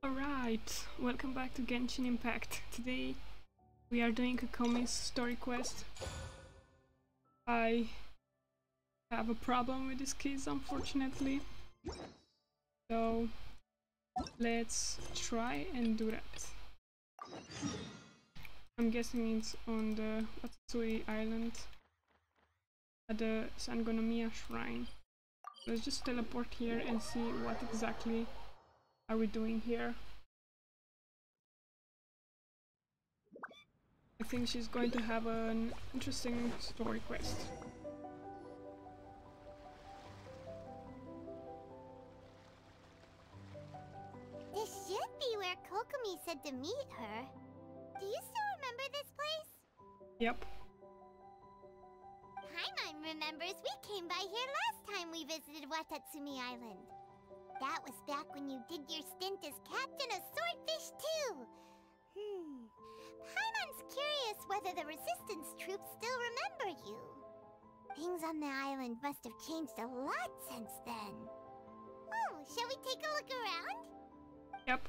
Alright, welcome back to Genshin Impact. Today we are doing Kokomi's story quest. I have a problem with this keys, unfortunately. So let's try and do that. I'm guessing it's on the Watsui Island at the Sangonomiya Shrine. Let's just teleport here and see what exactly are we doing here. I think she's going to have an interesting story quest. This should be where Kokomi said to meet her. Do you still remember this place? Yep. Paimon remembers we came by here last time we visited Watatsumi Island. That was back when you did your stint as captain of Swordfish too. Paimon's curious whether the resistance troops still remember you. Things on the island must have changed a lot since then. Oh, shall we take a look around? Yep.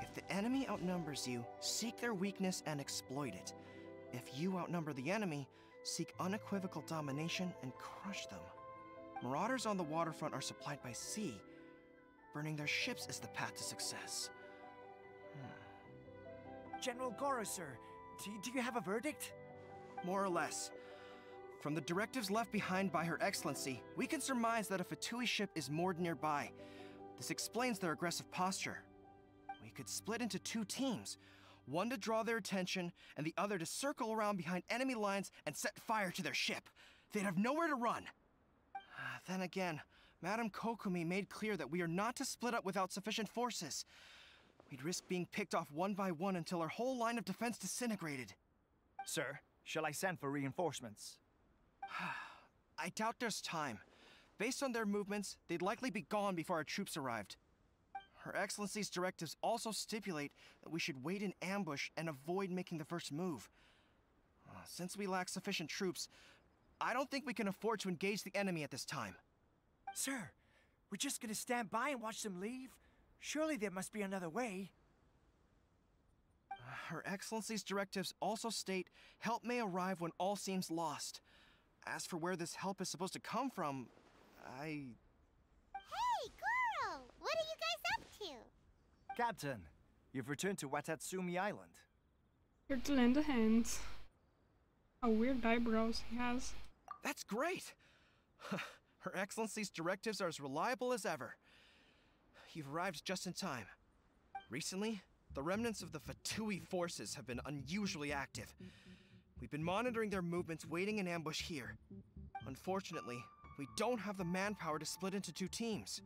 If the enemy outnumbers you, seek their weakness and exploit it. If you outnumber the enemy, seek unequivocal domination and crush them. Marauders on the waterfront are supplied by sea. Burning their ships is the path to success. General Goro, sir, do you have a verdict? More or less. From the directives left behind by Her Excellency, we can surmise that a Fatui ship is moored nearby. This explains their aggressive posture. We could split into two teams. One to draw their attention, and the other to circle around behind enemy lines and set fire to their ship. They'd have nowhere to run. Then again, Madame Kokomi made clear that we are not to split up without sufficient forces. We'd risk being picked off one by one until our whole line of defense disintegrated. Sir, shall I send for reinforcements? I doubt there's time. Based on their movements, they'd likely be gone before our troops arrived. Her Excellency's directives also stipulate that we should wait in ambush and avoid making the first move. Since we lack sufficient troops, I don't think we can afford to engage the enemy at this time. Sir, we're just gonna stand by and watch them leave? Surely there must be another way. Her Excellency's directives also state help may arrive when all seems lost. As for where this help is supposed to come from, Hey, Goro! What are you guys up to? Captain, you've returned to Watatsumi Island. Here to lend a hand. How weird eyebrows he has. That's great! Her Excellency's directives are as reliable as ever. You've arrived just in time. Recently, the remnants of the Fatui forces have been unusually active. We've been monitoring their movements, waiting in ambush here. Unfortunately, we don't have the manpower to split into two teams.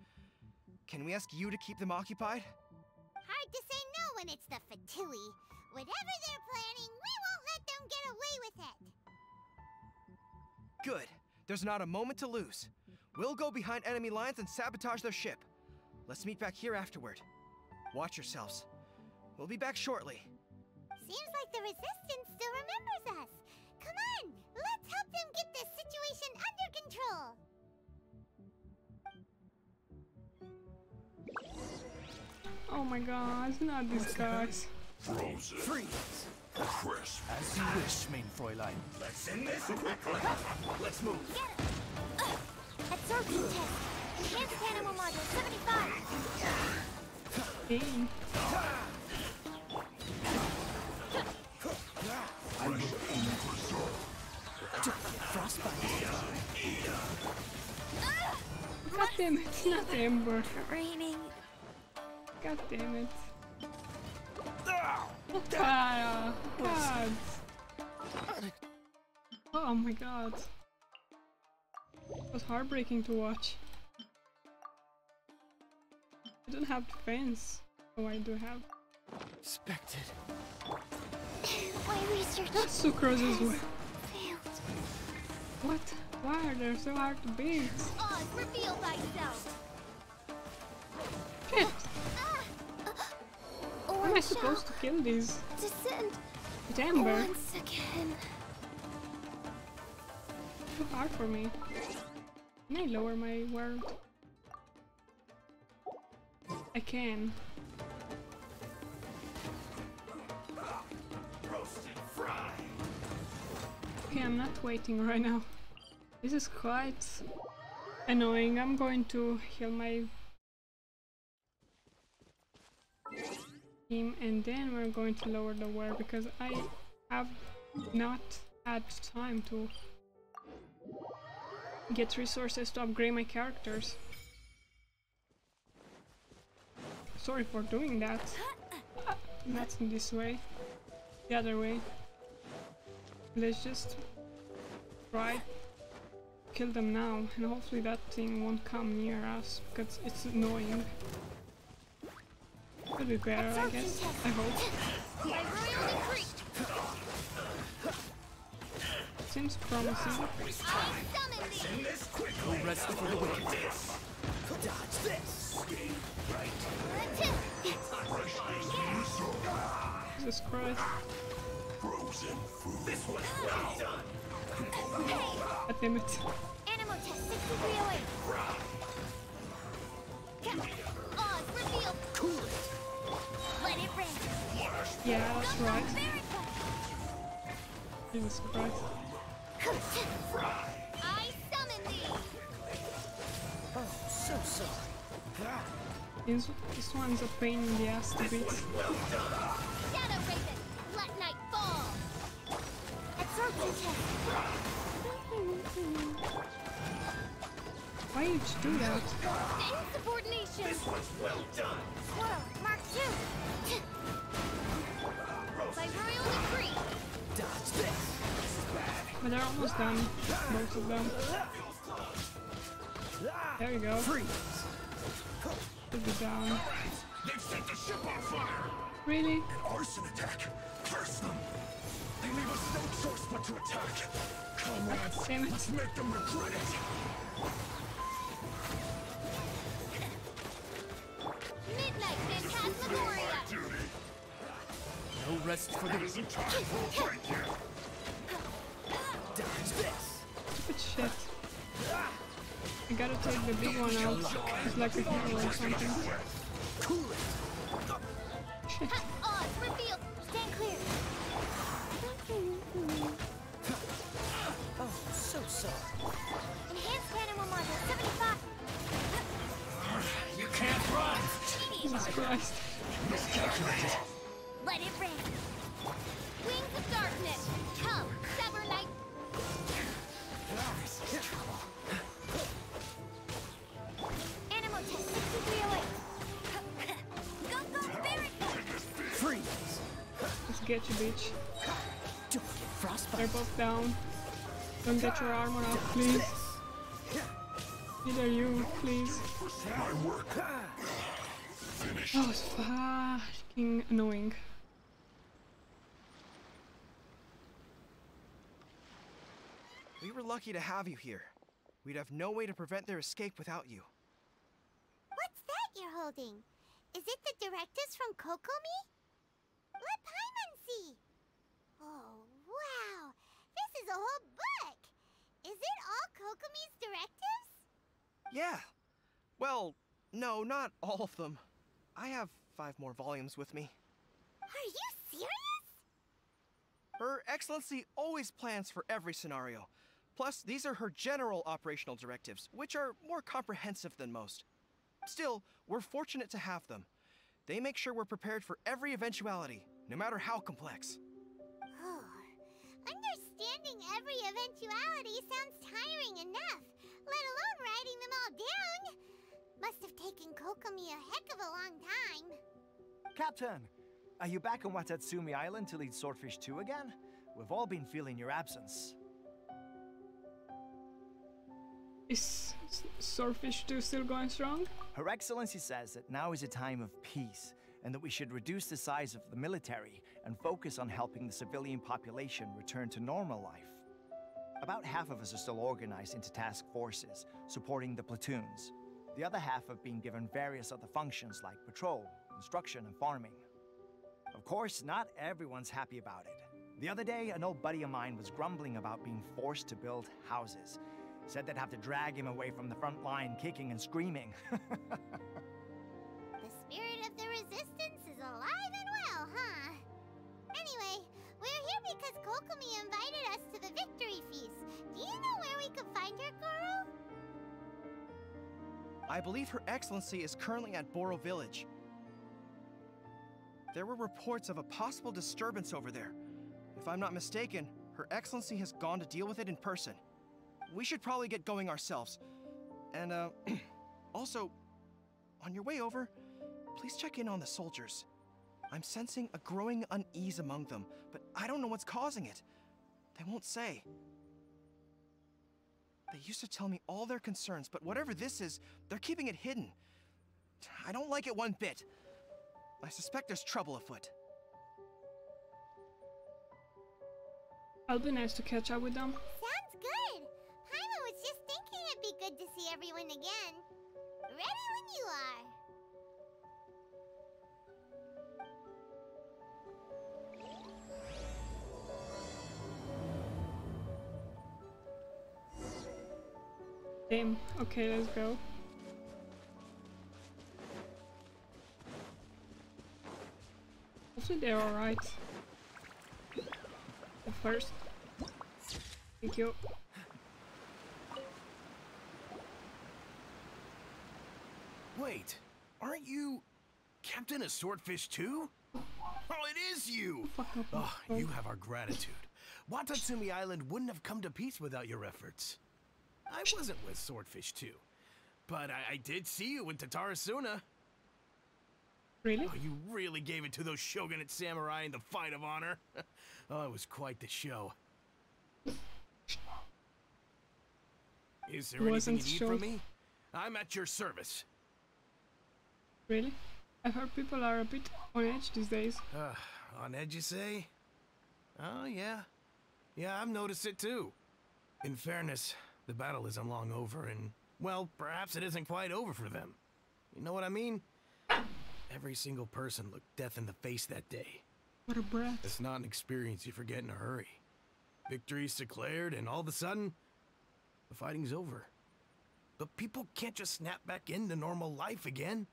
Can we ask you to keep them occupied? Hard to say no when it's the Fatui. Whatever they're planning, we won't let them get away with it. Good. There's not a moment to lose. We'll go behind enemy lines and sabotage their ship. Let's meet back here afterward. Watch yourselves. We'll be back shortly. Seems like the Resistance still remembers us. Come on, let's help them get this situation under control. Oh my god, not these guys. Frozen. Freeze! Crisp. As you wish, main Fräulein. Let's end this quickly. Let's move. Absorption test. Enhanced animal module 75. Dang. I will aim for Frostbite. God damn it, not Ember. Raining. God damn it. God. Oh my god. It was heartbreaking to watch. I don't have defense. Oh, I do have. Expected. My research That's Sucrose's way. failed. What? Why are they so hard to beat? Oz, reveal thyself. Shit! Or How am I supposed to kill these? descend With Ember? once again. Too hard for me. Can I lower my world? I can. Roast and fry. Okay, I'm not waiting right now. This is quite annoying. I'm going to heal my team and then we're going to lower the wear because I have not had time to get resources to upgrade my characters. Sorry for doing that. Not in this way. The other way. Let's just try kill them now and hopefully that thing won't come near us because it's annoying. Could be better, I guess. I hope. Seems promising. No rest for the wicked. Dodge this. Jesus Christ. Frozen food. This one's well done. God damn it. Animal test 63 away. Oz, reveal. Cool it. Let it rain. Yeah, that's right. Very Jesus Christ. I summon thee. Oh, so sorry. This one's a pain in the ass to beat. Shadow Raven, let night fall. Absorption test. Why did you do that? Insubordination. This one's well done. Swirl, Mark 2. By royal decree. Dodge this. But they're almost done. Most of them. There we go. Freeze. Should be down. They've set the ship on fire. Really? An arson attack. Curse them. They leave us no choice but to attack. Come on, Damn it. let's make them regret it. Midnight Phantasmagoria. Duty. No rest for the Isn't time for break yet. Dodge this. Stupid shit. I gotta take the big one out. It's like a hero or something. Cool it. Shit. Oz, reveal. Stand clear. Oh, so sorry. Enhanced animal module 75. You can't run. Jesus Christ. Miscalculated. Let it rain. Wings of darkness. Come, sever night. Animal test 6308. Go, go, Barrett. Freeze. Let's get you, bitch. Don't get frostbite. They're both down. Don't get your armor off, please. Neither you, please. My work. Finished. Oh, it's fucking annoying. We were lucky to have you here. We'd have no way to prevent their escape without you. What's that you're holding? Is it the directives from Kokomi? Let Paimon see. Oh, wow. This is a whole book. Is it all Kokomi's directives? Yeah. Well, no, not all of them. I have 5 more volumes with me. Are you serious? Her Excellency always plans for every scenario. Plus, these are her general operational directives, which are more comprehensive than most. Still, we're fortunate to have them. They make sure we're prepared for every eventuality, no matter how complex. Oh, understanding every eventuality sounds tiring enough, let alone writing them all down. Must have taken Kokomi a heck of a long time. Captain, are you back on Watatsumi Island to lead Swordfish 2 again? We've all been feeling your absence. Is Swordfish 2 still going strong? Her Excellency says that now is a time of peace, and that we should reduce the size of the military and focus on helping the civilian population return to normal life. About half of us are still organized into task forces, supporting the platoons. The other half have been given various other functions like patrol, instruction, and farming. Of course, not everyone's happy about it. The other day, an old buddy of mine was grumbling about being forced to build houses. Said they'd have to drag him away from the front line, kicking and screaming. The spirit of the resistance is alive and well, huh? Anyway, we're here because Kokomi invited us to the victory feast. Do you know where we could find her, Goro? I believe Her Excellency is currently at Boro Village. There were reports of a possible disturbance over there. If I'm not mistaken, Her Excellency has gone to deal with it in person. We should probably get going ourselves. And, also, on your way over, please check in on the soldiers. I'm sensing a growing unease among them, but I don't know what's causing it. They won't say. They used to tell me all their concerns, but whatever this is, they're keeping it hidden. I don't like it one bit. I suspect there's trouble afoot. I'll be nice to catch up with them. Sounds good. Paimon was just thinking it'd be good to see everyone again. Ready when you are. Damn. Okay, let's go. Hopefully they're alright. First. Thank you. Wait, aren't you Captain of Swordfish too? Oh, it is you! Oh, you have our gratitude. Watatsumi Island wouldn't have come to peace without your efforts. I wasn't with Swordfish too, but I did see you in Tatarasuna. Really? Oh, you really gave it to those shogunate samurai in the fight of honor. Oh, it was quite the show. Is there anything you need from me? I'm at your service. Really? I've heard people are a bit on edge these days. On edge, you say? Oh, yeah. Yeah, I've noticed it too. In fairness, the battle isn't long over, and, well, perhaps it isn't quite over for them. You know what I mean? Every single person looked death in the face that day. What a brat. It's not an experience you forget in a hurry. Victory's declared, and all of a sudden, the fighting's over. But people can't just snap back into normal life again.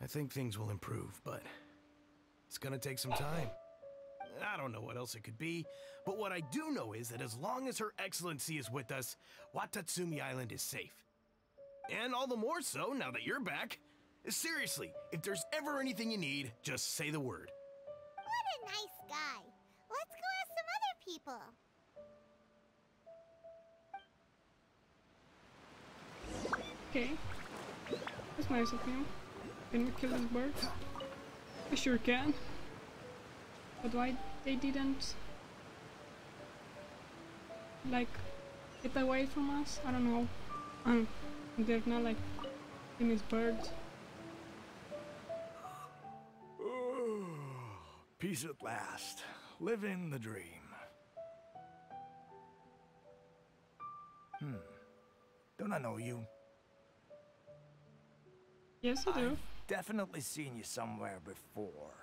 I think things will improve, but it's gonna take some time. I don't know what else it could be, but what I do know is that as long as Her Excellency is with us, Watatsumi Island is safe. And all the more so now that you're back. Seriously, if there's ever anything you need, just say the word. What a nice guy. Let's go ask some other people. Okay. That's nice of him. Can we kill this bird? I sure can. But why they didn't, like, get away from us? I don't know. They're not like famous birds. Peace at last. Living the dream. Don't I know you? Yes, you do. I've definitely seen you somewhere before.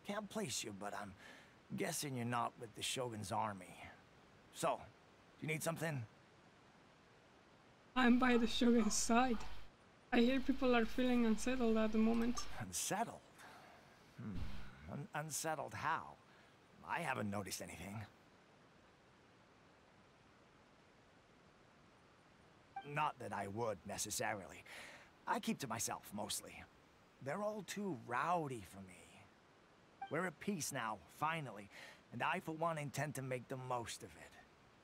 Can't place you, but I'm guessing you're not with the Shogun's army. So, do you need something? I'm by the Shogun's side. I hear people are feeling unsettled at the moment. Unsettled? Unsettled how? I haven't noticed anything. Not that I would, necessarily. I keep to myself, mostly. They're all too rowdy for me. We're at peace now, finally, and I, for one, intend to make the most of it.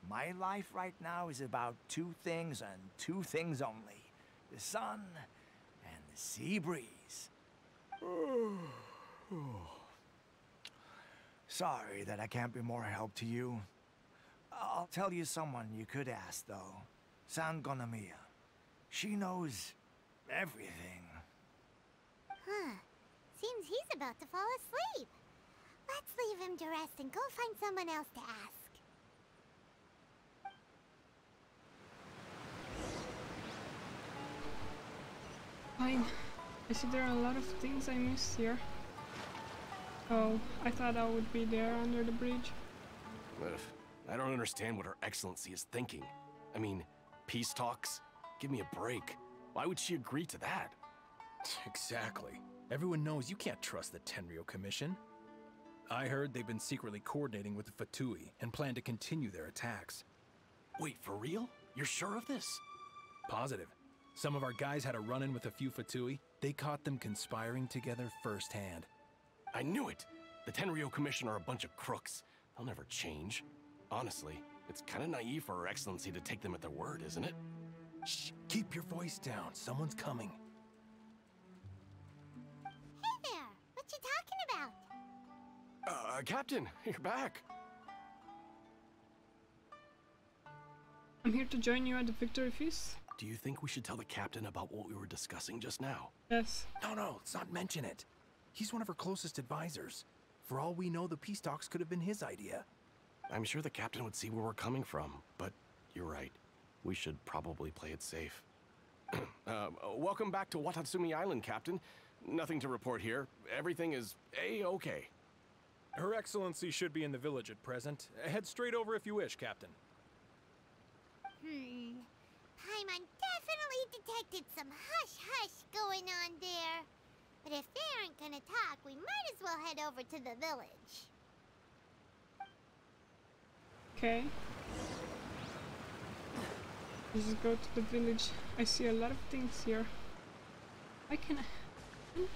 My life right now is about two things and two things only. The sun and the sea breeze. Sorry that I can't be more help to you. I'll tell you someone you could ask, though. Sangonomiya. She knows everything. Huh. Seems he's about to fall asleep. Let's leave him to rest and go find someone else to ask. Fine. I see there are a lot of things I missed here. Oh, I thought I would be there under the bridge. Ugh, I don't understand what Her Excellency is thinking. I mean, peace talks? Give me a break. Why would she agree to that? Exactly. Everyone knows you can't trust the Tenryo Commission. I heard they've been secretly coordinating with the Fatui and plan to continue their attacks. Wait, for real? You're sure of this? Positive. Some of our guys had a run-in with a few Fatui. They caught them conspiring together firsthand. I knew it! The Tenryo Commission are a bunch of crooks. They'll never change. Honestly, it's kind of naive for Her Excellency to take them at their word, isn't it? Shh! Keep your voice down. Someone's coming. Hey there! What you talking about? Captain, you're back. I'm here to join you at the victory feast. Do you think we should tell the captain about what we were discussing just now? Yes. No, let's not mention it. He's one of our closest advisors. For all we know, the peace talks could have been his idea. I'm sure the captain would see where we're coming from, but you're right. We should probably play it safe. Welcome back to Watatsumi Island, Captain. Nothing to report here. Everything is A-okay. Her Excellency should be in the village at present. Head straight over if you wish, Captain. Paimon definitely detected some hush-hush going on there. But if they aren't gonna talk, we might as well head over to the village. Okay. Let's just go to the village. I see a lot of things here. I can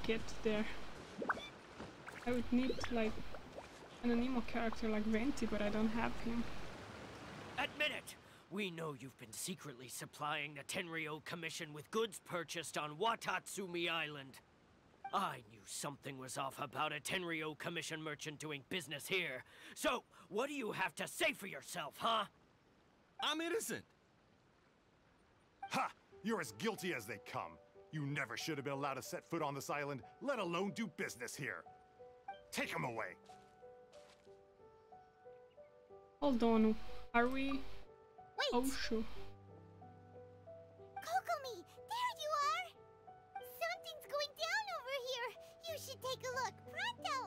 get there. I would need like an animo character like Venti, but I don't have him. Admit it! We know you've been secretly supplying the Tenryo Commission with goods purchased on Watatsumi Island. I knew something was off about a Tenryo Commission merchant doing business here. So, what do you have to say for yourself, huh? I'm innocent. Ha! You're as guilty as they come. You never should have been allowed to set foot on this island, let alone do business here. Take him away. Hold on. Are we? Wait! Oh, sure. Kokomi! There you are! Something's going down over here! You should take a look, pronto!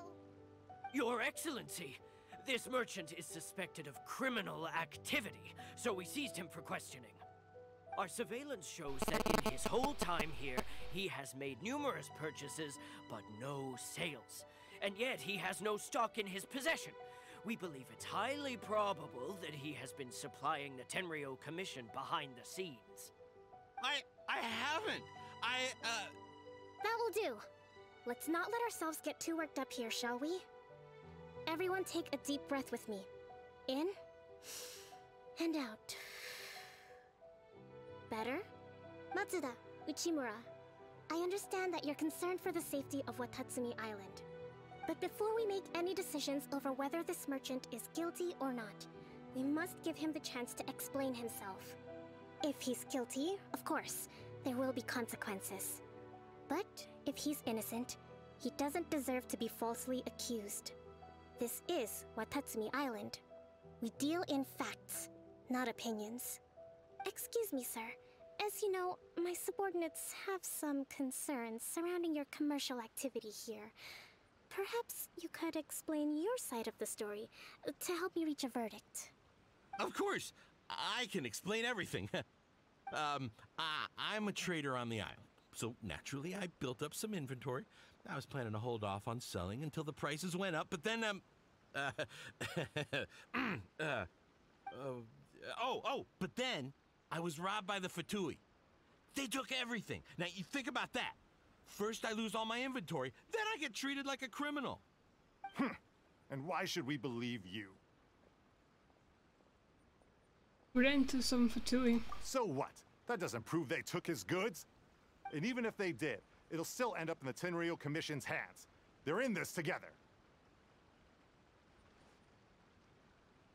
Your Excellency, this merchant is suspected of criminal activity, so we seized him for questioning. Our surveillance shows that in his whole time here, he has made numerous purchases, but no sales. And yet he has no stock in his possession. We believe it's highly probable that he has been supplying the Tenryo Commission behind the scenes. I haven't. That will do. Let's not let ourselves get too worked up here, shall we? Everyone take a deep breath with me. In and out. Better? Matsuda, Uchimura, I understand that you're concerned for the safety of Watatsumi Island. But before we make any decisions over whether this merchant is guilty or not, we must give him the chance to explain himself. If he's guilty, of course, there will be consequences. But if he's innocent, he doesn't deserve to be falsely accused. This is Watatsumi Island. We deal in facts, not opinions. Excuse me, sir. As you know, my subordinates have some concerns surrounding your commercial activity here. Perhaps you could explain your side of the story to help me reach a verdict. Of course, I can explain everything. I'm a trader on the island, so naturally I built up some inventory. I was planning to hold off on selling until the prices went up, but then but then I was robbed by the Fatui. They took everything. Now you think about that. First I lose all my inventory, then I get treated like a criminal. And why should we believe you? We ran into some Fatui. So what? That doesn't prove they took his goods. And even if they did, it'll still end up in the Tenryo Commission's hands. They're in this together.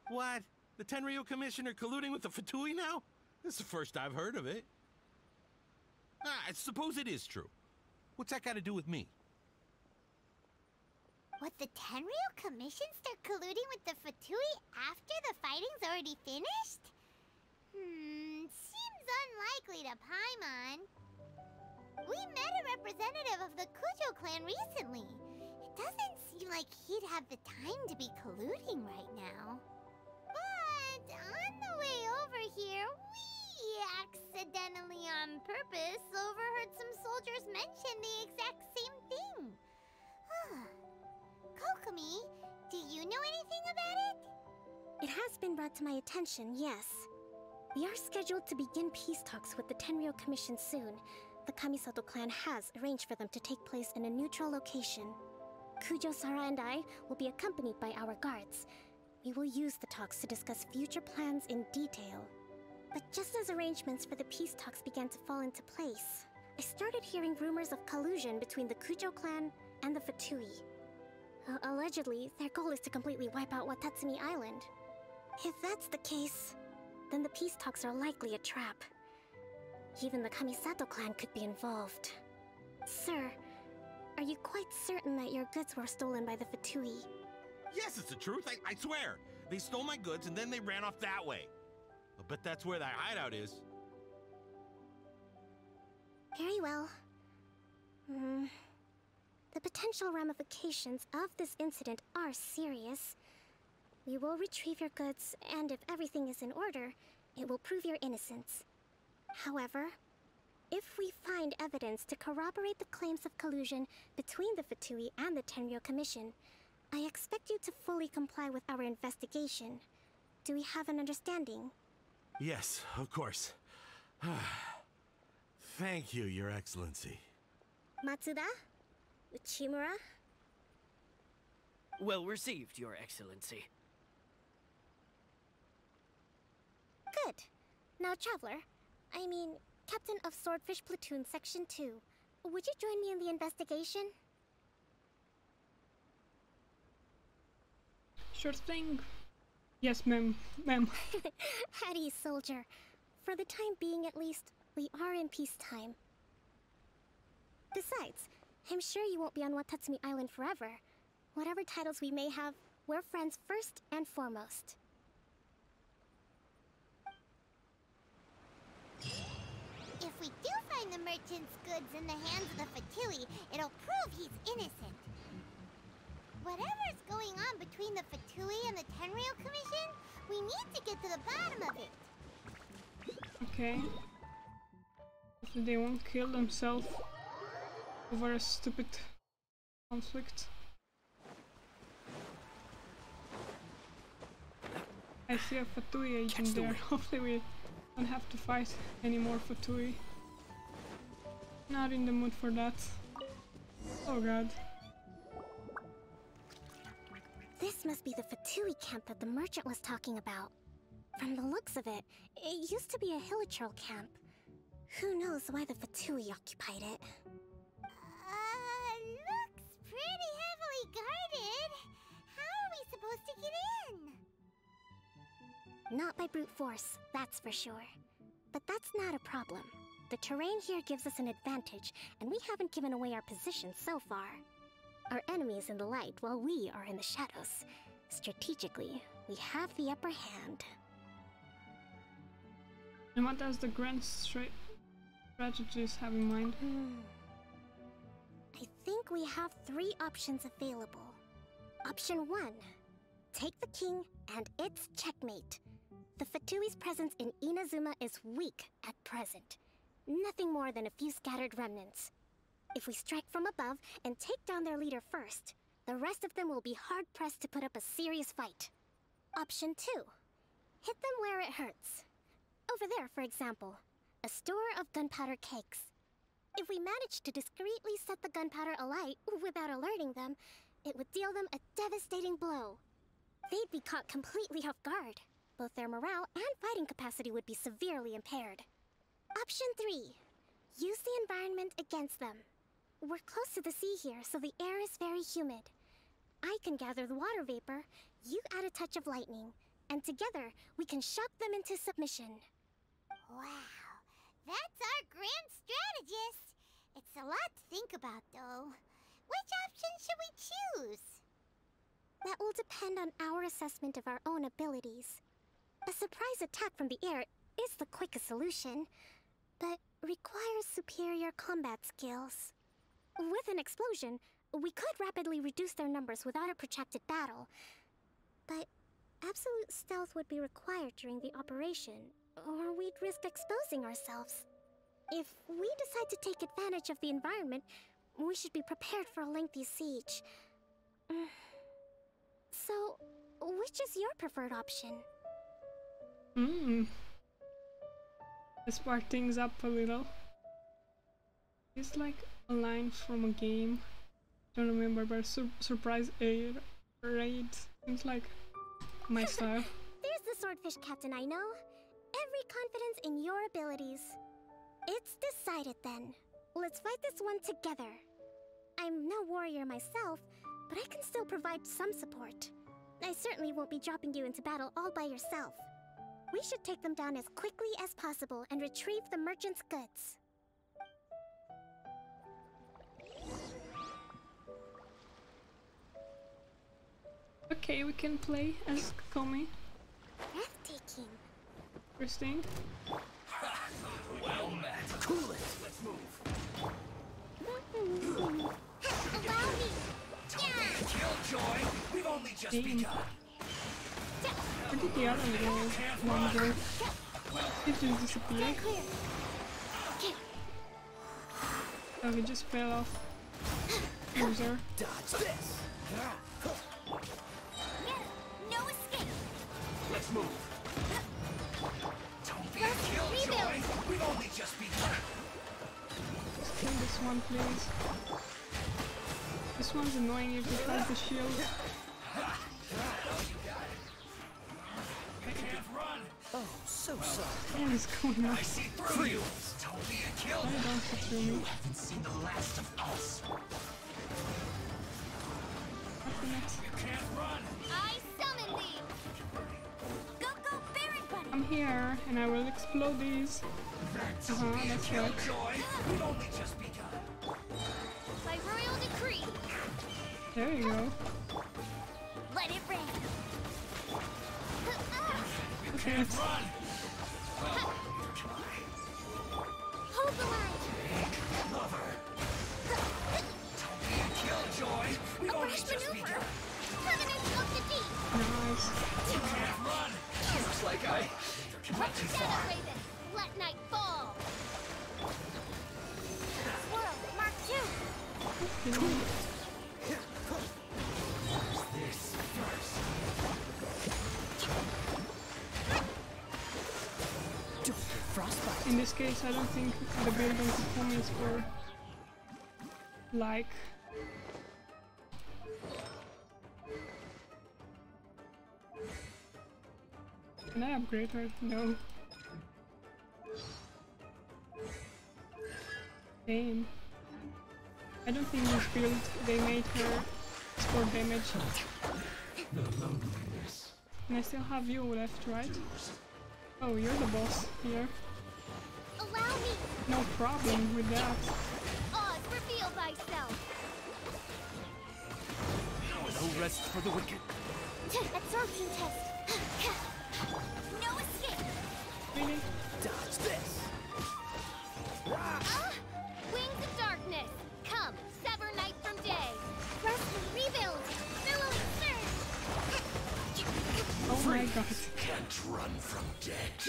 What? The Tenryo Commission are colluding with the Fatui now? This is the first I've heard of it. I suppose it is true. What's that got to do with me? What, the Tenryo Commission start colluding with the Fatui after the fighting's already finished? Seems unlikely to Paimon. We met a representative of the Kujo clan recently. It doesn't seem like he'd have the time to be colluding right now. But on the way over here, we accidentally on purpose overheard some soldiers mention the exact same thing. Kokomi, do you know anything about it? It has been brought to my attention, yes. We are scheduled to begin peace talks with the Tenryou Commission soon. The Kamisato clan has arranged for them to take place in a neutral location. Kujo, Sara, and I will be accompanied by our guards. We will use the talks to discuss future plans in detail. But just as arrangements for the peace talks began to fall into place, I started hearing rumors of collusion between the Kujo clan and the Fatui. Allegedly, their goal is to completely wipe out Watatsumi Island. If that's the case, then the peace talks are likely a trap. Even the Kamisato clan could be involved. Sir, are you quite certain that your goods were stolen by the Fatui? Yes, it's the truth. I swear. They stole my goods and then they ran off that way. But that's where that hideout is. Very well. The potential ramifications of this incident are serious. We will retrieve your goods, and if everything is in order, it will prove your innocence. However, if we find evidence to corroborate the claims of collusion between the Fatui and the Tenryou Commission, I expect you to fully comply with our investigation. Do we have an understanding? Yes, of course. Thank you, Your Excellency. Matsuda? Uchimura? Well received, Your Excellency. Good. Now, Traveler, Captain of Swordfish Platoon Section 2, would you join me in the investigation? Sure thing. Yes, ma'am. Hattie, soldier. For the time being, at least, we are in peacetime. Besides, I'm sure you won't be on Watatsumi Island forever. Whatever titles we may have, we're friends first and foremost. If we do find the merchant's goods in the hands of the Fatui, it'll prove he's innocent. Whatever's going on between the Fatui and the Tenryou Commission, we need to get to the bottom of it. Okay. Hopefully they won't kill themselves over a stupid conflict. I see a Fatui agent there. Hopefully we don't have to fight any more Fatui. Not in the mood for that. Oh god. This must be the Fatui camp that the merchant was talking about. From the looks of it, it used to be a hilichurl camp. Who knows why the Fatui occupied it? Looks pretty heavily guarded. How are we supposed to get in? Not by brute force, that's for sure. But that's not a problem. The terrain here gives us an advantage, and we haven't given away our position so far. Our enemy is in the light while we are in the shadows. Strategically, we have the upper hand. And what does the grand strategist have in mind? I think we have 3 options available. Option 1. Take the king and its checkmate. The Fatui's presence in Inazuma is weak at present. Nothing more than a few scattered remnants. If we strike from above and take down their leader first, the rest of them will be hard-pressed to put up a serious fight. Option 2. Hit them where it hurts. Over there, for example, a store of gunpowder cakes. If we manage to discreetly set the gunpowder alight without alerting them, it would deal them a devastating blow. They'd be caught completely off guard. Both their morale and fighting capacity would be severely impaired. Option 3. Use the environment against them. We're close to the sea here, so the air is very humid. I can gather the water vapor, you add a touch of lightning, and together we can shock them into submission. Wow, that's our grand strategist. It's a lot to think about, though. Which option should we choose? That will depend on our assessment of our own abilities. A surprise attack from the air is the quickest solution, but requires superior combat skills. With an explosion, we could rapidly reduce their numbers without a protracted battle. But absolute stealth would be required during the operation, or we'd risk exposing ourselves. If we decide to take advantage of the environment, we should be prepared for a lengthy siege. So, which is your preferred option? Let's spark things up a little. It's like a line from a game. Don't remember, but surprise raid seems like my style. There's the swordfish captain I know. Every confidence in your abilities. It's decided then. Let's fight this one together. I'm no warrior myself, but I can still provide some support. I certainly won't be dropping you into battle all by yourself. We should take them down as quickly as possible and retrieve the merchant's goods. Okay, we can play as Kokomi. Breathtaking. Interesting. Well met. Cool it. Let's move. Allow me! Killjoy. We've only just begun. Where did the other little one go? It just disappeared. Oh, he just fell off. Loser. Dodge this. No escape! Let's move. Don't be a killjoy. We've only just begun. Just kill this one, please. This one's annoying if he has the shield. Oh, so sorry. What is going on? I see through you. Don't be a killjoy. Why don't you through me? Haven't seen the last of us. What's the next? You can't run. I summon thee! Go, Barret Bunny! I'm here, and I will explode these. That's right. Killjoy. We've only just begun. By royal decree, There you go. let it rain! Okay. Run. Hold the line! Lover. Don't be a killjoy. We've A only fresh just maneuver! begun. Covenant of the deep! Nice. You can't run. Looks like I went too Shadow far. Raven, let night fall! Swirl, Mark 2! Okay. This first. Don't get frostbite. In this case, I don't think the build on Kokomi is for like. Can I upgrade her? No. Damn. I don't think this build they made her score damage. And I still have you left, right? Oh, you're the boss here. Allow me! No problem with that. Oz, reveal thyself! No rest for the wicked. Absorption test! No escape! Really? Dodge this. Wings of darkness! Come, sever night from day! Rustly rebuild! Billowing surge! Oh my god. Can't run from dead.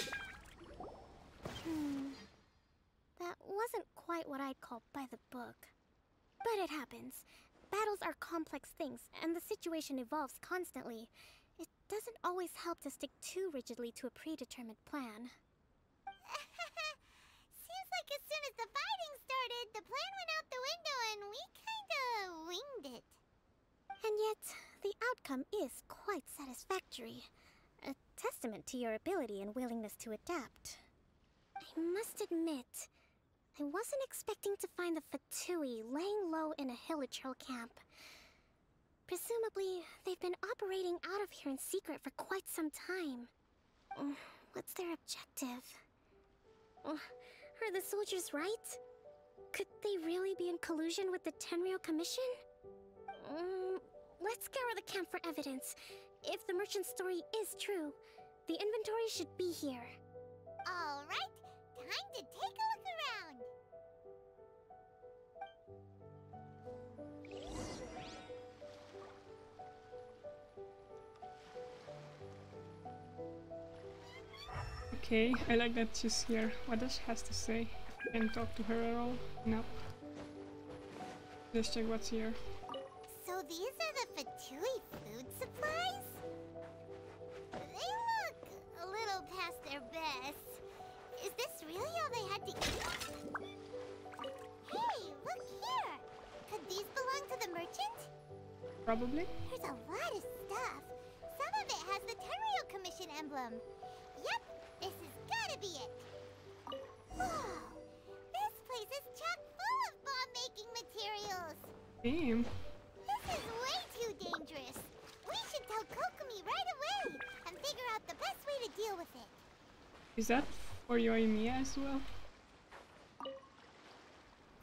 That wasn't quite what I'd call by the book. But it happens. Battles are complex things, and the situation evolves constantly. It doesn't always help to stick too rigidly to a predetermined plan. Seems like as soon as the fighting started, the plan went out the window and we kinda winged it. And yet, the outcome is quite satisfactory. A testament to your ability and willingness to adapt. I must admit, I wasn't expecting to find the Fatui laying low in a Hilichurl camp. Presumably, they've been operating out of here in secret for quite some time. What's their objective? Are the soldiers right? Could they really be in collusion with the Tenryou Commission? Let's scour the camp for evidence. If the merchant's story is true, the inventory should be here. Alright, time to take a look around. Okay, I like that she's here. What does she has to say? Can I talk to her at all? No. Let's check what's here. So these are the Fatui food supplies? They look a little past their best. Is this really all they had to eat? Hey, look here! Could these belong to the merchant? Probably. There's a lot of stuff. Some of it has the Tenryou Commission emblem. Yep, this has gotta be it. Whoa! This place is chock full of bomb-making materials. Damn. This is way too dangerous. We should tell Kokomi right away and figure out the best way to deal with it. Is that for Yoimiya as well?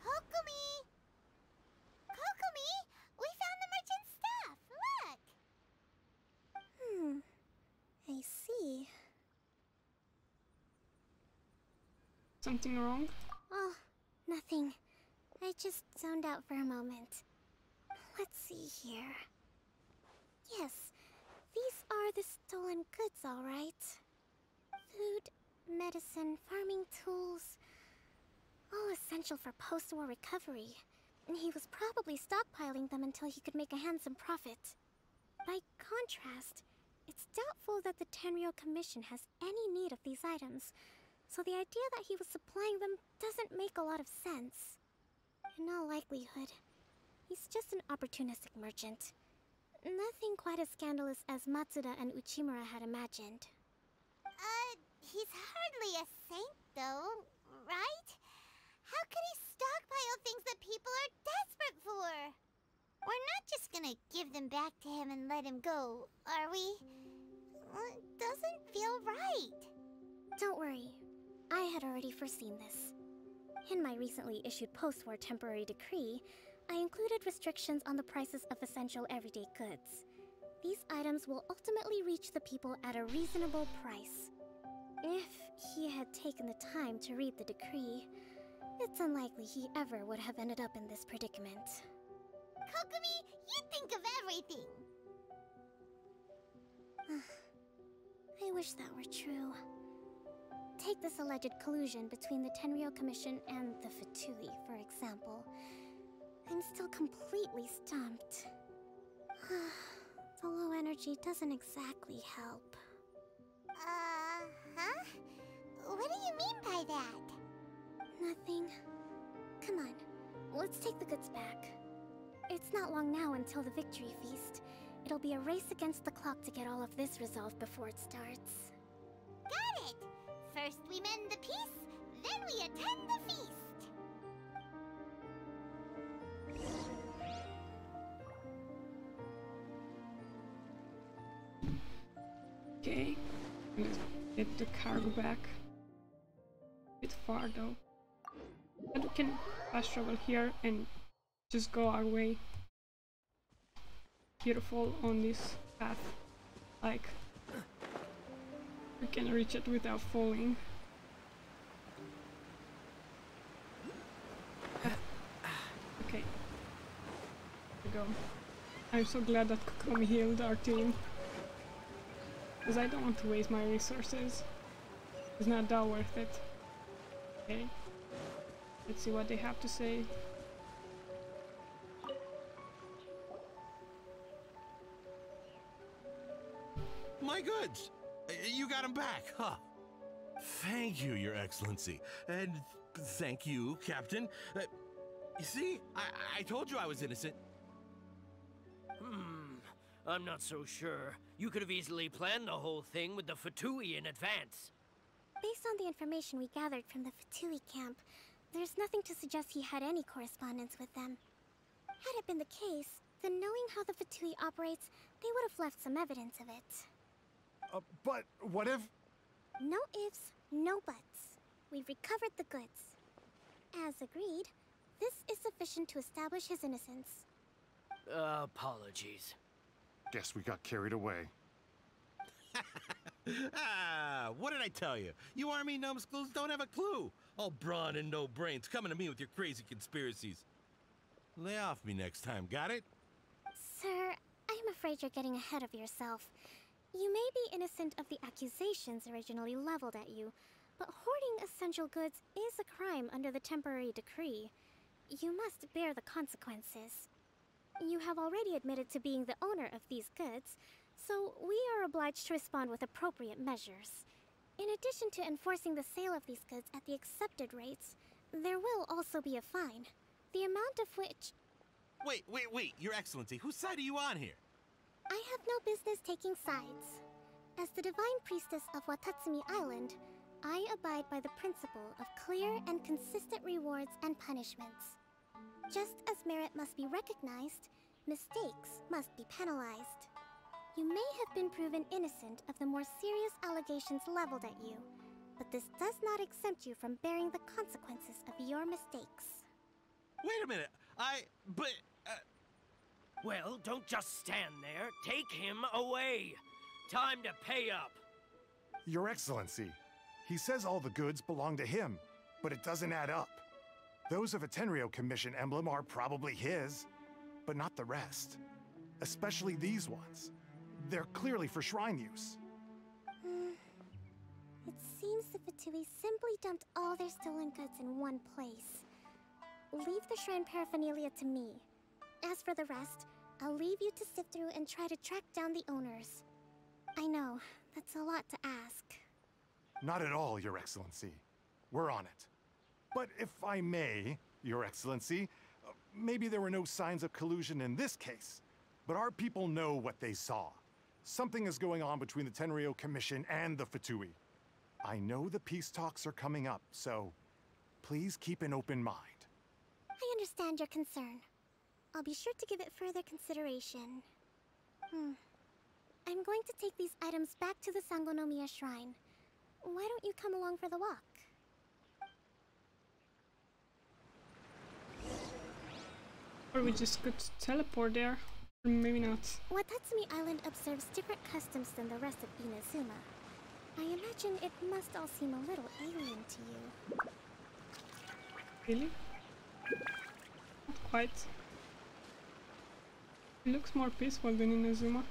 Kokomi! Kokomi! We found the merchant's stuff! Look! I see. Something wrong? Oh, nothing. I just zoned out for a moment. Let's see here. Yes, these are the stolen goods, all right. Food, medicine, farming tools. All essential for post-war recovery. And he was probably stockpiling them until he could make a handsome profit. By contrast, it's doubtful that the Tenryou Commission has any need of these items, so the idea that he was supplying them doesn't make a lot of sense. In all likelihood, he's just an opportunistic merchant. Nothing quite as scandalous as Matsuda and Uchimura had imagined. He's hardly a saint, though, right? How could he stockpile things that people are desperate for? We're not just gonna give them back to him and let him go, are we? It doesn't feel right. Don't worry, I had already foreseen this. In my recently issued post-war temporary decree, I included restrictions on the prices of essential everyday goods. These items will ultimately reach the people at a reasonable price. If he had taken the time to read the decree, it's unlikely he ever would have ended up in this predicament. Kokomi, you think of everything! I wish that were true. Take this alleged collusion between the Tenryou Commission and the Fatui, for example. I'm still completely stumped. The low energy doesn't exactly help. Huh? What do you mean by that? Nothing. Come on, let's take the goods back. It's not long now until the victory feast. It'll be a race against the clock to get all of this resolved before it starts. Got it! First we mend the peace, then we attend the feast! Okay. Let's get the cargo back. A bit far though. But we can fast travel here and just go our way. Beautiful on this path. Like, we can reach it without falling. Okay. There we go. I'm so glad that Kokomi healed our team. Because I don't want to waste my resources. It's not that worth it. Okay. Let's see what they have to say. My goods! You got them back, huh? Thank you, Your Excellency. And thank you, Captain. You see? I told you I was innocent. I'm not so sure. You could have easily planned the whole thing with the Fatui in advance. Based on the information we gathered from the Fatui camp, there's nothing to suggest he had any correspondence with them. Had it been the case, then knowing how the Fatui operates, they would have left some evidence of it. But what if... No ifs, no buts. We've recovered the goods. As agreed, this is sufficient to establish his innocence. Apologies. Guess we got carried away. What did I tell you? You army numbskulls don't have a clue. All brawn and no brains coming to me with your crazy conspiracies. Lay off me next time, got it? Sir, I'm afraid you're getting ahead of yourself. You may be innocent of the accusations originally leveled at you, but hoarding essential goods is a crime under the temporary decree. You must bear the consequences. You have already admitted to being the owner of these goods, so we are obliged to respond with appropriate measures. In addition to enforcing the sale of these goods at the accepted rates, there will also be a fine, the amount of which... Wait, Your Excellency, whose side are you on here? I have no business taking sides. As the Divine Priestess of Watatsumi Island, I abide by the principle of clear and consistent rewards and punishments. Just as merit must be recognized, mistakes must be penalized. You may have been proven innocent of the more serious allegations leveled at you, but this does not exempt you from bearing the consequences of your mistakes. Wait a minute, Well, don't just stand there. Take him away. Time to pay up. Your Excellency, he says all the goods belong to him, but it doesn't add up. Those of a Tenryou Commission emblem are probably his, but not the rest. Especially these ones. They're clearly for shrine use. It seems the Fatui simply dumped all their stolen goods in one place. Leave the shrine paraphernalia to me. As for the rest, I'll leave you to sift through and try to track down the owners. I know, that's a lot to ask. Not at all, Your Excellency. We're on it. But if I may, Your Excellency, maybe there were no signs of collusion in this case, but our people know what they saw. Something is going on between the Tenryou Commission and the Fatui. I know the peace talks are coming up, so please keep an open mind. I understand your concern. I'll be sure to give it further consideration. I'm going to take these items back to the Sangonomiya Shrine. Why don't you come along for the walk? Or we just could teleport there. Or maybe not. Watatsumi Island observes different customs than the rest of Inazuma. I imagine it must all seem a little alien to you. Really? Not quite. It looks more peaceful than Inazuma.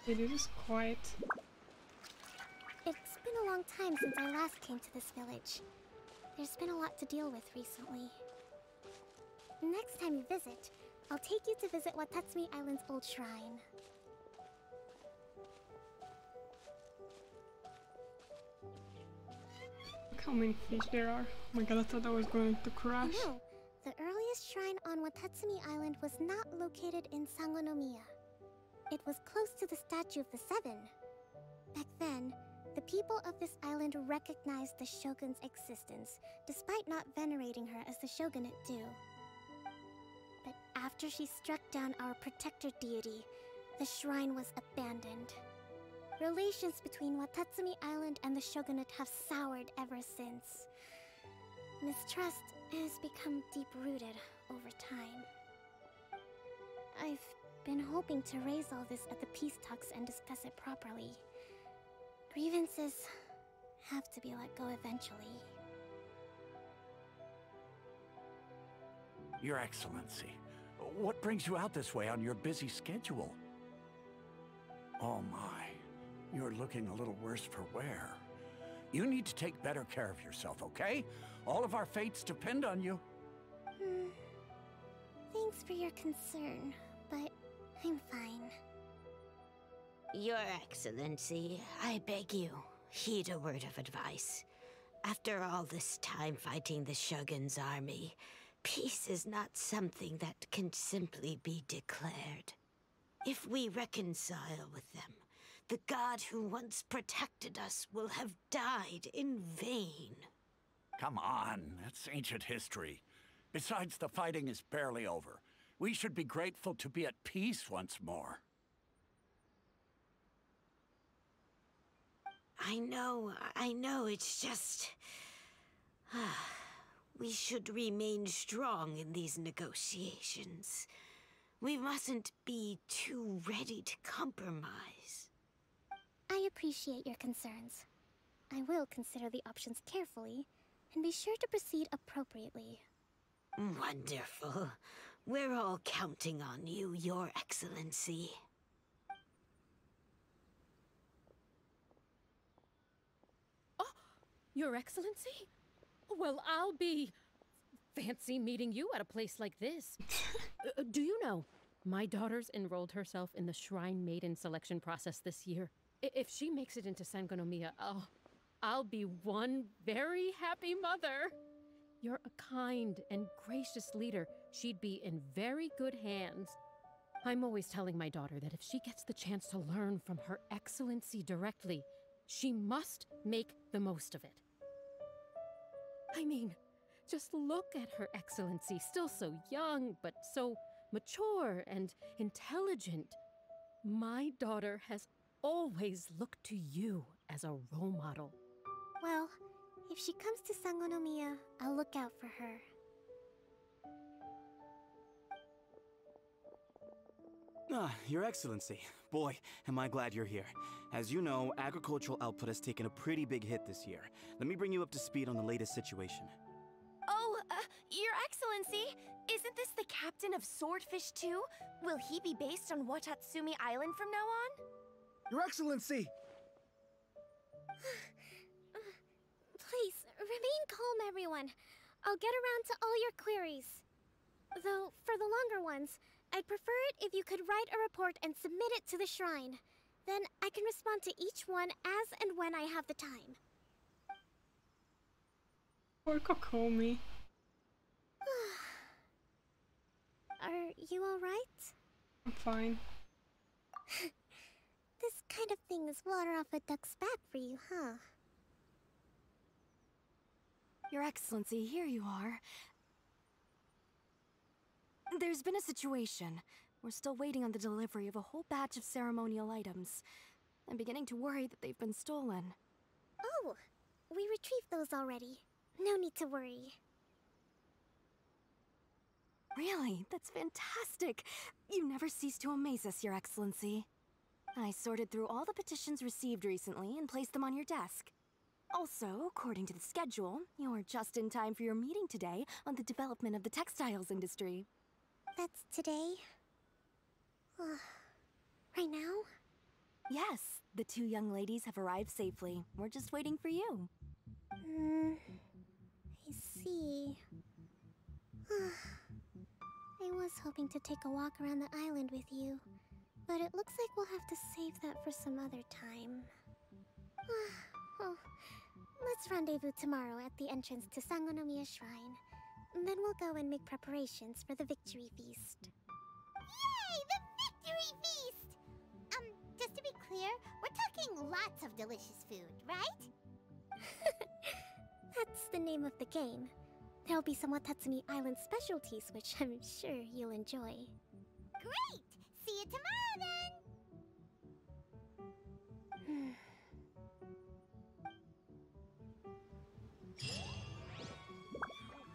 It is quiet. It's been a long time since I last came to this village. There's been a lot to deal with recently. Next time you visit, I'll take you to visit Watatsumi Island's old shrine. Look how many fish there are. Oh my god, I thought I was going to crash. No, the earliest shrine on Watatsumi Island was not located in Sangonomiya. It was close to the Statue of the Seven. Back then, the people of this island recognized the Shogun's existence, despite not venerating her as the Shogunate do. But after she struck down our protector deity, the shrine was abandoned. Relations between Watatsumi Island and the Shogunate have soured ever since. Mistrust has become deep-rooted over time. I've been hoping to raise all this at the peace talks and discuss it properly. Grievances have to be let go eventually. Your Excellency, what brings you out this way on your busy schedule? Oh my, you're looking a little worse for wear. You need to take better care of yourself, okay? All of our fates depend on you. Thanks for your concern, but I'm fine. Your Excellency, I beg you, heed a word of advice. After all this time fighting the Shogun's army, peace is not something that can simply be declared. If we reconcile with them, the god who once protected us will have died in vain. Come on, that's ancient history. Besides, the fighting is barely over. We should be grateful to be at peace once more. I know, it's just... we should remain strong in these negotiations. We mustn't be too ready to compromise. I appreciate your concerns. I will consider the options carefully and be sure to proceed appropriately. Wonderful. We're all counting on you, Your Excellency. Oh, Your Excellency? Well, I'll be... fancy meeting you at a place like this. Do you know, my daughter's enrolled herself in the Shrine Maiden selection process this year. If she makes it into Sangonomiya, I'll be one very happy mother. You're a kind and gracious leader. She'd be in very good hands. I'm always telling my daughter that if she gets the chance to learn from Her Excellency directly, she must make the most of it. I mean, just look at Her Excellency, still so young, but so mature and intelligent. My daughter has always looked to you as a role model. Well, if she comes to Sangonomiya, I'll look out for her. Your Excellency. Boy, am I glad you're here. As you know, agricultural output has taken a pretty big hit this year. Let me bring you up to speed on the latest situation. Oh, Your Excellency, isn't this the captain of Swordfish 2? Will he be based on Watatsumi Island from now on? Your Excellency! Please, remain calm, everyone. I'll get around to all your queries. Though, for the longer ones, I'd prefer it if you could write a report and submit it to the shrine. Then I can respond to each one as and when I have the time. Poor Kokomi. Are you alright? I'm fine. This kind of thing is water off a duck's back for you, huh? Your Excellency, here you are. There's been a situation. We're still waiting on the delivery of a whole batch of ceremonial items. I'm beginning to worry that they've been stolen. Oh, we retrieved those already. No need to worry. Really? That's fantastic! You never cease to amaze us, Your Excellency. I sorted through all the petitions received recently and placed them on your desk. Also, according to the schedule, you're just in time for your meeting today on the development of the textiles industry. That's today? Right now? Yes, the two young ladies have arrived safely. We're just waiting for you. I see. I was hoping to take a walk around the island with you, but it looks like we'll have to save that for some other time. Well, let's rendezvous tomorrow at the entrance to Sangonomiya Shrine. Then we'll go and make preparations for the victory feast. Yay! The victory feast! Just to be clear, we're talking lots of delicious food, right? That's the name of the game. There'll be some Watatsumi Island specialties, which I'm sure you'll enjoy. Great! See you tomorrow, then!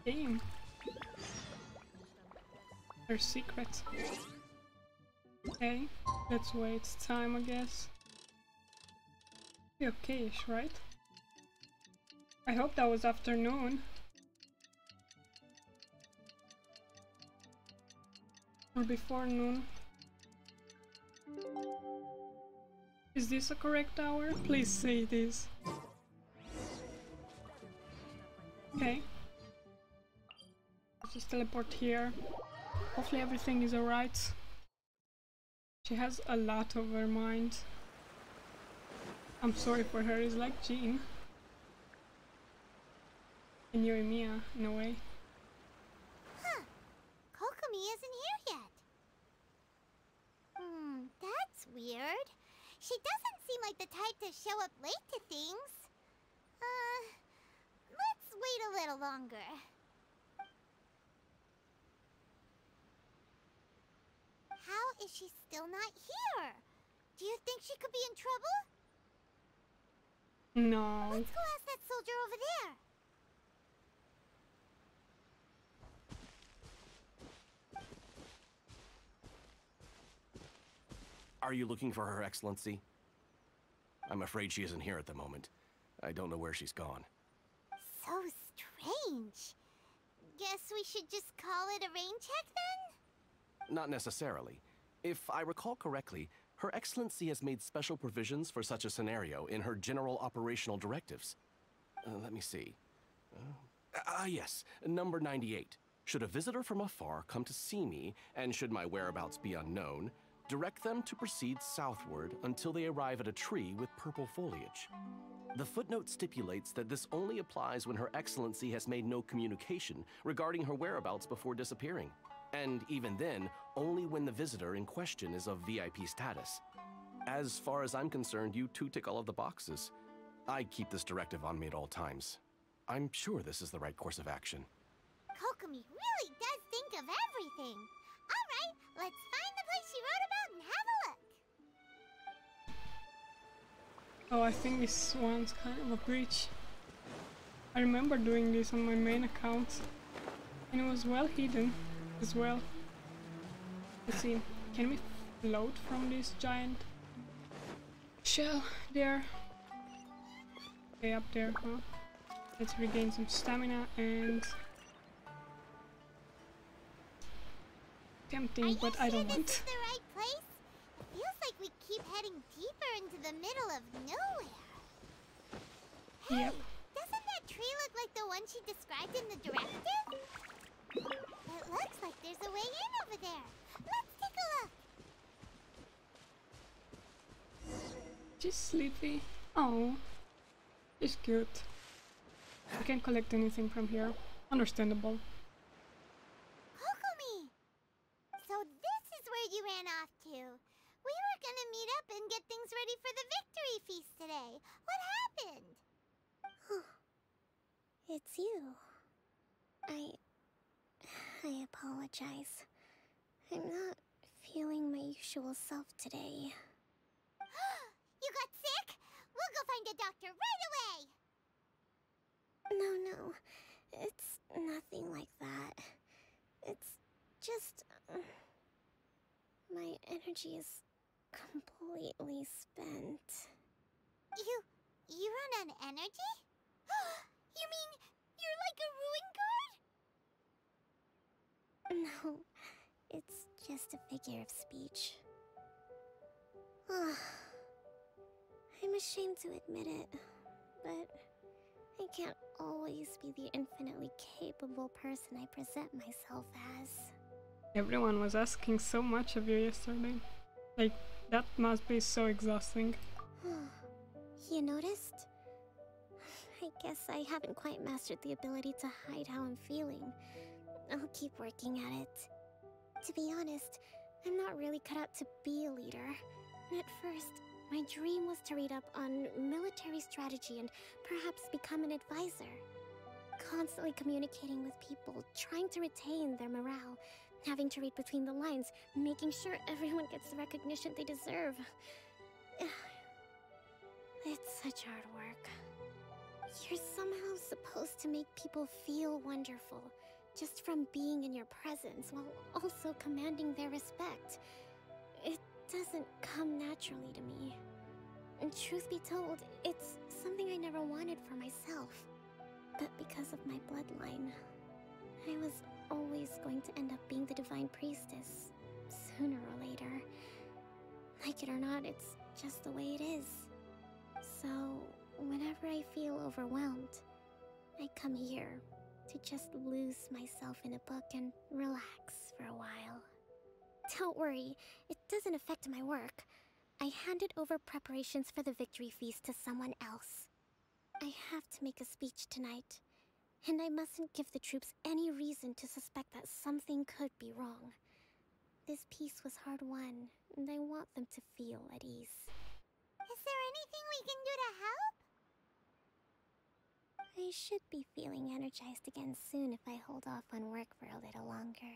Damn. There's secrets. Okay, let's wait time, I guess. Be okay-ish, right? I hope that was afternoon. Or before noon. Is this a correct hour? Please say this. Okay. Let's just teleport here. Hopefully everything is alright. She has a lot of her mind. I'm sorry for her, it's like Jean. And Yoimiya, in a way. Huh. Kokomi isn't here yet. That's weird. She doesn't seem like the type to show up late to things. Let's wait a little longer. How is she still not here? Do you think she could be in trouble? No. Let's go ask that soldier over there. Are you looking for Her Excellency? I'm afraid she isn't here at the moment. I don't know where she's gone. So strange. strange. Guess we should just call it a rain check then? Not necessarily. If I recall correctly, Her Excellency has made special provisions for such a scenario in her general operational directives. Let me see. Yes, number 98. Should a visitor from afar come to see me, and should my whereabouts be unknown, direct them to proceed southward until they arrive at a tree with purple foliage. The footnote stipulates that this only applies when Her Excellency has made no communication regarding her whereabouts before disappearing. And even then, only when the visitor in question is of VIP status. As far as I'm concerned, you two tick all of the boxes. I keep this directive on me at all times. I'm sure this is the right course of action. Kokomi really does think of everything. Alright, let's find the place she wrote about and have a look. Oh, I think this one's kind of a breach. I remember doing this on my main account, and it was well hidden as well. Let's see, can we float from this giant shell there? Okay, up there, huh? Let's regain some stamina and... tempting, but I don't want. This is the right place? It feels like we keep heading deeper into the middle of nowhere. Hey, yep. Doesn't that tree look like the one she described in the directive? It looks like there's a way in over there. Let's take a look. She's sleepy. Oh, she's cute. I can't collect anything from here. Understandable. Kokomi! So this is where you ran off to. We were gonna meet up and get things ready for the victory feast today. What happened? It's you. I apologize. I'm not feeling my usual self today. You got sick? We'll go find a doctor right away! No, it's nothing like that. It's just... my energy is completely spent. You run on energy? You mean you're like a ruin guard? No, it's just a figure of speech. I'm ashamed to admit it, but I can't always be the infinitely capable person I present myself as. Everyone was asking so much of you yesterday. Like, that must be so exhausting. You noticed? I guess I haven't quite mastered the ability to hide how I'm feeling. I'll keep working at it. To be honest, I'm not really cut out to be a leader. And at first, my dream was to read up on military strategy and perhaps become an advisor. Constantly communicating with people, trying to retain their morale, having to read between the lines, making sure everyone gets the recognition they deserve. It's such hard work. You're somehow supposed to make people feel wonderful, just from being in your presence, while also commanding their respect. It doesn't come naturally to me. And truth be told, it's something I never wanted for myself. But because of my bloodline, I was always going to end up being the Divine Priestess, sooner or later. Like it or not, it's just the way it is. So, whenever I feel overwhelmed, I come here to just lose myself in a book and relax for a while. Don't worry, it doesn't affect my work. I handed over preparations for the victory feast to someone else. I have to make a speech tonight, and I mustn't give the troops any reason to suspect that something could be wrong. This peace was hard-won, and I want them to feel at ease. Is there anything we can do to help? I should be feeling energized again soon if I hold off on work for a little longer.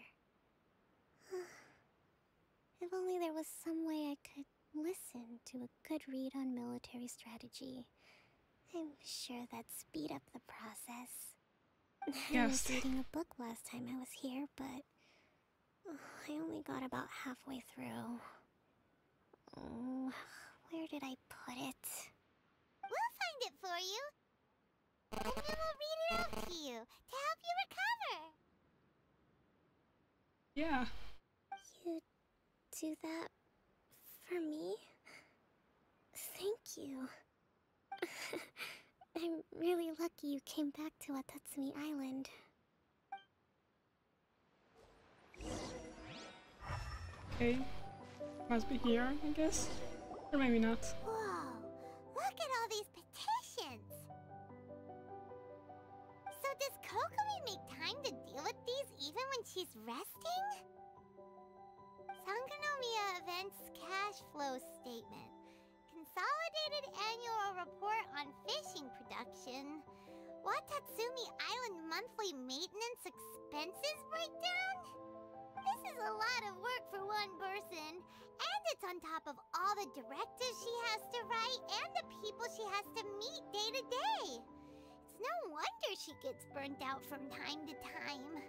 If only there was some way I could listen to a good read on military strategy. I'm sure that'd speed up the process. I was reading a book last time I was here, but I only got about halfway through. Where did I put it? We'll find it for you. And we will read it out to you to help you recover. Yeah. You do that for me? Thank you. I'm really lucky you came back to Watatsumi Island. Okay. Must be here, I guess. Or maybe not. Whoa, look at all these petitions. So does Kokomi make time to deal with these even when she's resting? Sangonomiya Events Cash Flow Statement. Consolidated Annual Report on Fishing Production. Watatsumi Island Monthly Maintenance Expenses Breakdown? This is a lot of work for one person, and it's on top of all the directives she has to write and the people she has to meet day to day. It's no wonder she gets burnt out from time to time.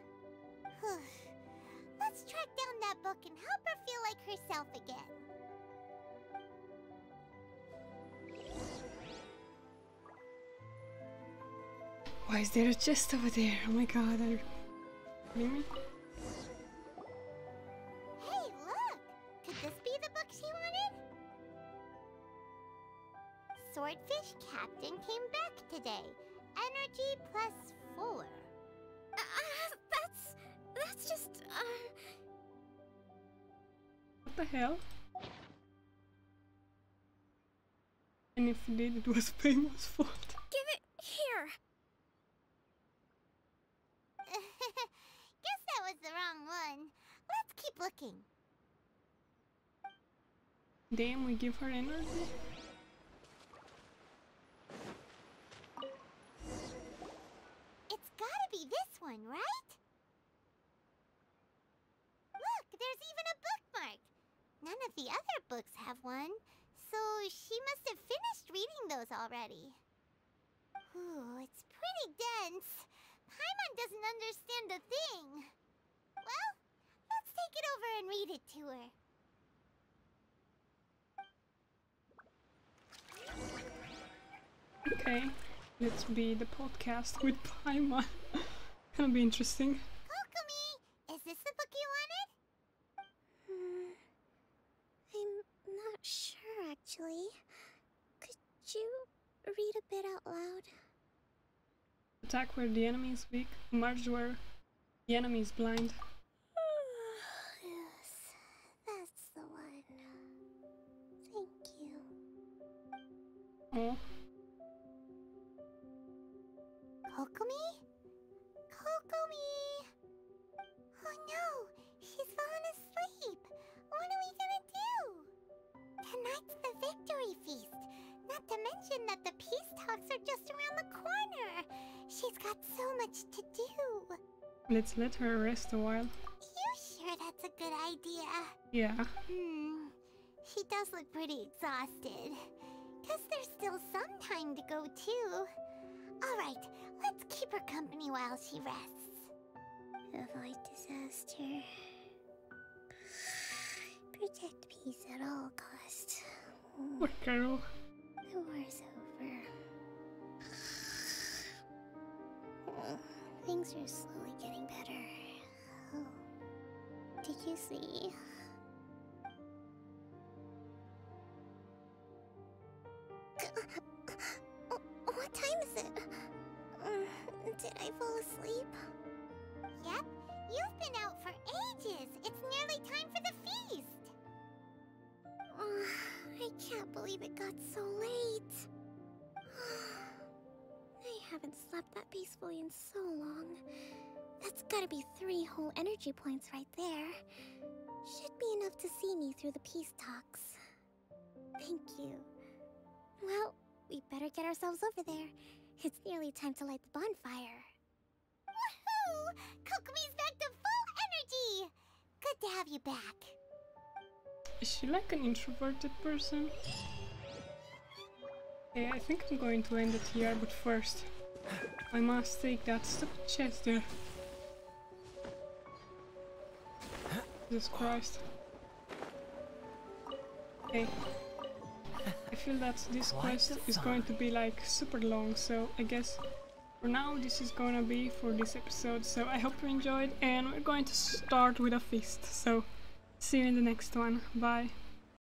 Let's track down that book and help her feel like herself again. Why is there a chest over there? Oh my god, are you kidding me? Hey, look! Could this be the book she wanted? Swordfish Captain came back today. Energy +4. That's just, What the hell? And if he did, it was Paimon's fault. Give it here! Guess that was the wrong one. Let's keep looking. Damn, we give her energy? It's gotta be this one, right? Look, there's even a bookmark. None of the other books have one, so she must have finished reading those already. Ooh, it's pretty dense. Paimon doesn't understand a thing. Well, let's take it over and read it to her. Okay, let's be the podcast with Paimon. Gonna be interesting. Kokomi, is this the book you wanted? I'm not sure, actually. Could you read a bit out loud? Attack where the enemy is weak, march where the enemy is blind. Yes, that's the one. Thank you. Oh, Kokomi? Kokomi! Oh no, she's fallen asleep. What are we gonna do? Tonight's the victory feast. Not to mention that the peace talks are just around the corner. She's got so much to do. let's let her rest a while. You sure that's a good idea? Yeah. She does look pretty exhausted. Guess there's still some time to go too. Alright, let's keep her company while she rests. Avoid disaster. Protect peace at all costs. Poor girl. The war's over. Things are slowly getting better. Oh, did you see? What time is it? Did I fall asleep? Yep, you've been out for ages. It's nearly time for the feast. I can't believe it got so late. I haven't slept that peacefully in so long. That's gotta be 3 whole energy points right there. Should be enough to see me through the peace talks. Thank you. Well, we better get ourselves over there. It's nearly time to light the bonfire. Woohoo! Kokomi's back to full energy! Good to have you back. Is she like an introverted person? Okay, I think I'm going to end it here, but first I must take that stupid chest there. Jesus Christ. Okay. I feel that this quest is going to be like super long, so I guess for now, this is gonna be for this episode, so I hope you enjoyed, and we're going to start with a feast, so see you in the next one. Bye.